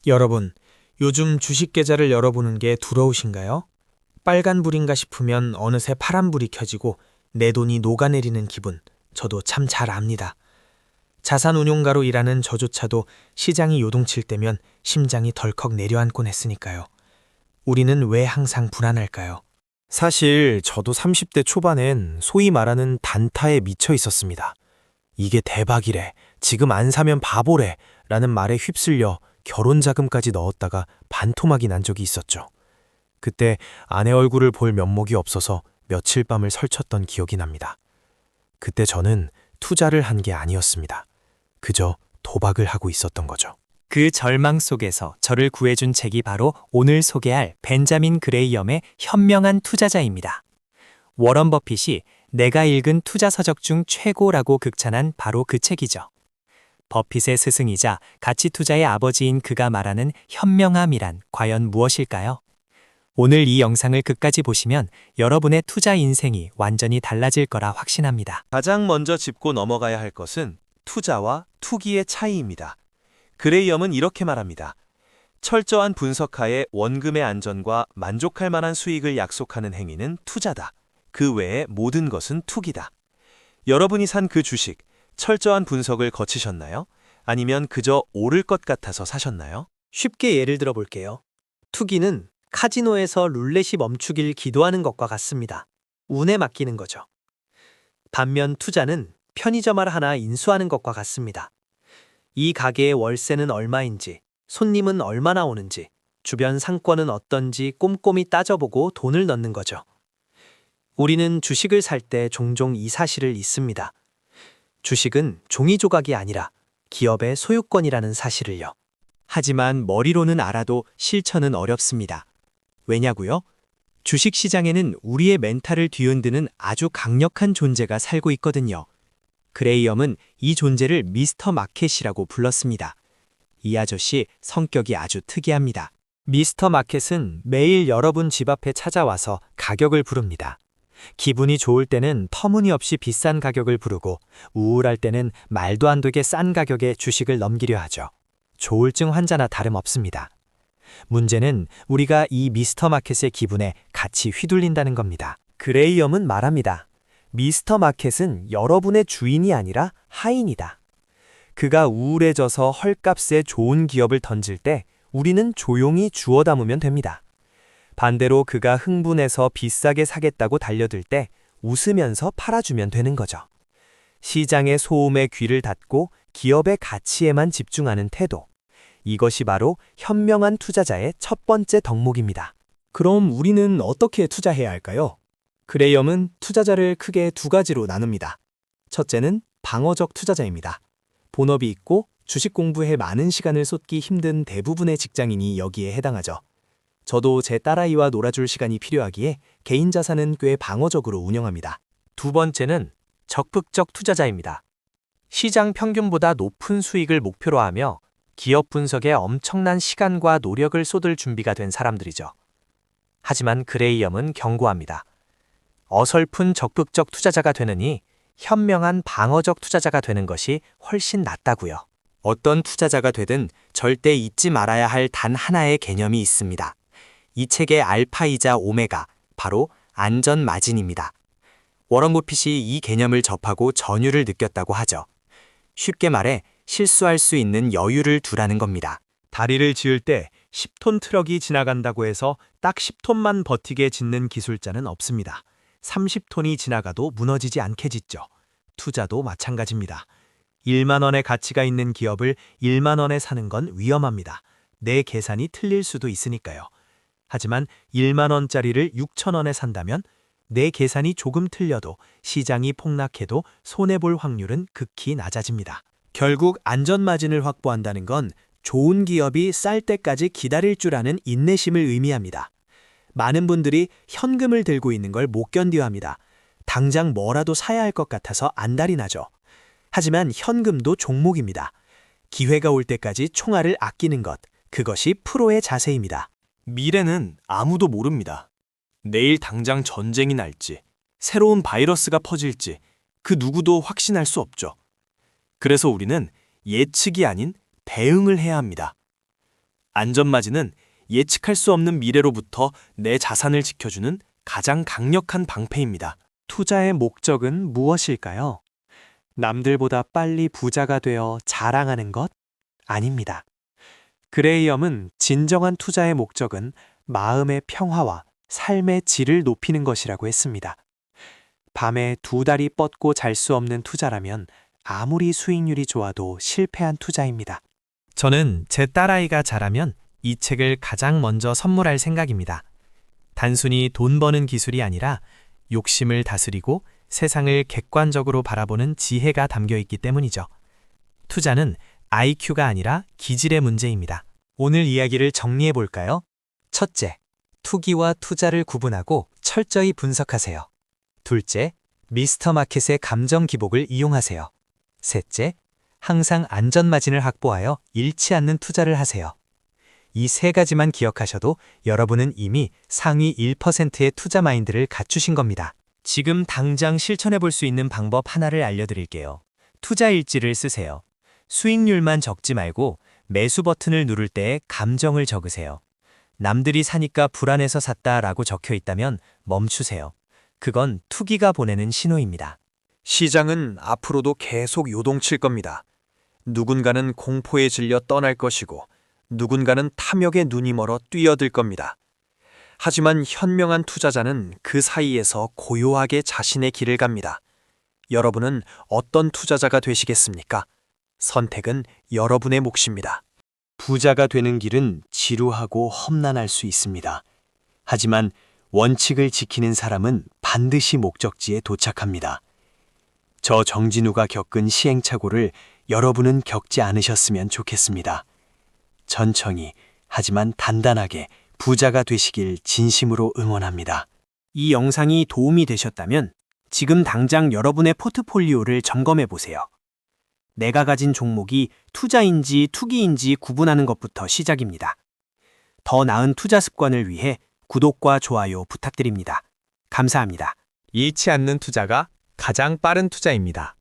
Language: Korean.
여러분, 요즘 주식 계좌를 열어보는 게 두려우신가요? 빨간불인가 싶으면 어느새 파란불이 켜지고 내 돈이 녹아내리는 기분, 저도 참 잘 압니다. 자산운용가로 일하는 저조차도 시장이 요동칠 때면 심장이 덜컥 내려앉곤 했으니까요. 우리는 왜 항상 불안할까요? 사실 저도 30대 초반엔 소위 말하는 단타에 미쳐 있었습니다. 이게 대박이래, 지금 안 사면 바보래 라는 말에 휩쓸려 결혼 자금까지 넣었다가 반토막이 난 적이 있었죠. 그때 아내 얼굴을 볼 면목이 없어서 며칠 밤을 설쳤던 기억이 납니다. 그때 저는 투자를 한 게 아니었습니다. 그저 도박을 하고 있었던 거죠. 그 절망 속에서 저를 구해준 책이 바로 오늘 소개할 벤자민 그레이엄의 현명한 투자자입니다. 워런 버핏이 내가 읽은 투자 서적 중 최고라고 극찬한 바로 그 책이죠. 버핏의 스승이자 가치 투자의 아버지인 그가 말하는 현명함이란 과연 무엇일까요? 오늘 이 영상을 끝까지 보시면 여러분의 투자 인생이 완전히 달라질 거라 확신합니다. 가장 먼저 짚고 넘어가야 할 것은 투자와 투기의 차이입니다. 그레이엄은 이렇게 말합니다. 철저한 분석하에 원금의 안전과 만족할 만한 수익을 약속하는 행위는 투자다. 그 외의 모든 것은 투기다. 여러분이 산 그 주식, 철저한 분석을 거치셨나요? 아니면 그저 오를 것 같아서 사셨나요? 쉽게 예를 들어 볼게요. 투기는 카지노에서 룰렛이 멈추길 기도하는 것과 같습니다. 운에 맡기는 거죠. 반면 투자는 편의점 하나 인수하는 것과 같습니다. 이 가게의 월세는 얼마인지, 손님은 얼마나 오는지, 주변 상권은 어떤지 꼼꼼히 따져보고 돈을 넣는 거죠. 우리는 주식을 살 때 종종 이 사실을 잊습니다. 주식은 종이 조각이 아니라 기업의 소유권이라는 사실을요. 하지만 머리로는 알아도 실천은 어렵습니다. 왜냐고요? 주식시장에는 우리의 멘탈을 뒤흔드는 아주 강력한 존재가 살고 있거든요. 그레이엄은 이 존재를 미스터 마켓이라고 불렀습니다. 이 아저씨 성격이 아주 특이합니다. 미스터 마켓은 매일 여러분 집 앞에 찾아와서 가격을 부릅니다. 기분이 좋을 때는 터무니없이 비싼 가격을 부르고 우울할 때는 말도 안 되게 싼 가격에 주식을 넘기려 하죠. 조울증 환자나 다름없습니다. 문제는 우리가 이 미스터 마켓의 기분에 같이 휘둘린다는 겁니다. 그레이엄은 말합니다. 미스터 마켓은 여러분의 주인이 아니라 하인이다. 그가 우울해져서 헐값에 좋은 기업을 던질 때 우리는 조용히 주워 담으면 됩니다. 반대로 그가 흥분해서 비싸게 사겠다고 달려들 때 웃으면서 팔아주면 되는 거죠. 시장의 소음에 귀를 닫고 기업의 가치에만 집중하는 태도. 이것이 바로 현명한 투자자의 첫 번째 덕목입니다. 그럼 우리는 어떻게 투자해야 할까요? 그레이엄은 투자자를 크게 두 가지로 나눕니다. 첫째는 방어적 투자자입니다. 본업이 있고 주식 공부에 많은 시간을 쏟기 힘든 대부분의 직장인이 여기에 해당하죠. 저도 제 딸아이와 놀아줄 시간이 필요하기에 개인 자산은 꽤 방어적으로 운영합니다. 두 번째는 적극적 투자자입니다. 시장 평균보다 높은 수익을 목표로 하며 기업 분석에 엄청난 시간과 노력을 쏟을 준비가 된 사람들이죠. 하지만 그레이엄은 경고합니다. 어설픈 적극적 투자자가 되느니 현명한 방어적 투자자가 되는 것이 훨씬 낫다고요. 어떤 투자자가 되든 절대 잊지 말아야 할 단 하나의 개념이 있습니다. 이 책의 알파이자 오메가, 바로 안전 마진입니다. 워런 버핏이 이 개념을 접하고 전율을 느꼈다고 하죠. 쉽게 말해 실수할 수 있는 여유를 두라는 겁니다. 다리를 지을 때 10톤 트럭이 지나간다고 해서 딱 10톤만 버티게 짓는 기술자는 없습니다. 30톤이 지나가도 무너지지 않게 짓죠. 투자도 마찬가지입니다. 1만 원의 가치가 있는 기업을 1만 원에 사는 건 위험합니다. 내 계산이 틀릴 수도 있으니까요. 하지만 1만 원짜리를 6천 원에 산다면 내 계산이 조금 틀려도 시장이 폭락해도 손해볼 확률은 극히 낮아집니다. 결국 안전마진을 확보한다는 건 좋은 기업이 쌀 때까지 기다릴 줄 아는 인내심을 의미합니다. 많은 분들이 현금을 들고 있는 걸 못 견뎌합니다. 당장 뭐라도 사야 할 것 같아서 안달이 나죠. 하지만 현금도 종목입니다. 기회가 올 때까지 총알을 아끼는 것, 그것이 프로의 자세입니다. 미래는 아무도 모릅니다. 내일 당장 전쟁이 날지, 새로운 바이러스가 퍼질지 그 누구도 확신할 수 없죠. 그래서 우리는 예측이 아닌 대응을 해야 합니다. 안전마진은 예측할 수 없는 미래로부터 내 자산을 지켜주는 가장 강력한 방패입니다. 투자의 목적은 무엇일까요? 남들보다 빨리 부자가 되어 자랑하는 것? 아닙니다. 그레이엄은 진정한 투자의 목적은 마음의 평화와 삶의 질을 높이는 것이라고 했습니다. 밤에 2다리 뻗고 잘 수 없는 투자라면 아무리 수익률이 좋아도 실패한 투자입니다. 저는 제 딸아이가 자라면 이 책을 가장 먼저 선물할 생각입니다. 단순히 돈 버는 기술이 아니라 욕심을 다스리고 세상을 객관적으로 바라보는 지혜가 담겨 있기 때문이죠. 투자는 IQ가 아니라 기질의 문제입니다. 오늘 이야기를 정리해 볼까요? 첫째, 투기와 투자를 구분하고 철저히 분석하세요. 둘째, 미스터 마켓의 감정 기복을 이용하세요. 셋째, 항상 안전마진을 확보하여 잃지 않는 투자를 하세요. 이 3가지만 기억하셔도 여러분은 이미 상위 1%의 투자 마인드를 갖추신 겁니다. 지금 당장 실천해 볼 수 있는 방법 하나를 알려드릴게요. 투자 일지를 쓰세요. 수익률만 적지 말고 매수 버튼을 누를 때 감정을 적으세요. 남들이 사니까 불안해서 샀다라고 적혀 있다면 멈추세요. 그건 투기가 보내는 신호입니다. 시장은 앞으로도 계속 요동칠 겁니다. 누군가는 공포에 질려 떠날 것이고 누군가는 탐욕에 눈이 멀어 뛰어들 겁니다. 하지만 현명한 투자자는 그 사이에서 고요하게 자신의 길을 갑니다. 여러분은 어떤 투자자가 되시겠습니까? 선택은 여러분의 몫입니다. 부자가 되는 길은 지루하고 험난할 수 있습니다. 하지만 원칙을 지키는 사람은 반드시 목적지에 도착합니다. 저 정진우가 겪은 시행착오를 여러분은 겪지 않으셨으면 좋겠습니다. 천천히 하지만 단단하게 부자가 되시길 진심으로 응원합니다. 이 영상이 도움이 되셨다면 지금 당장 여러분의 포트폴리오를 점검해 보세요. 내가 가진 종목이 투자인지 투기인지 구분하는 것부터 시작입니다. 더 나은 투자 습관을 위해 구독과 좋아요 부탁드립니다. 감사합니다. 잃지 않는 투자가 가장 빠른 투자입니다.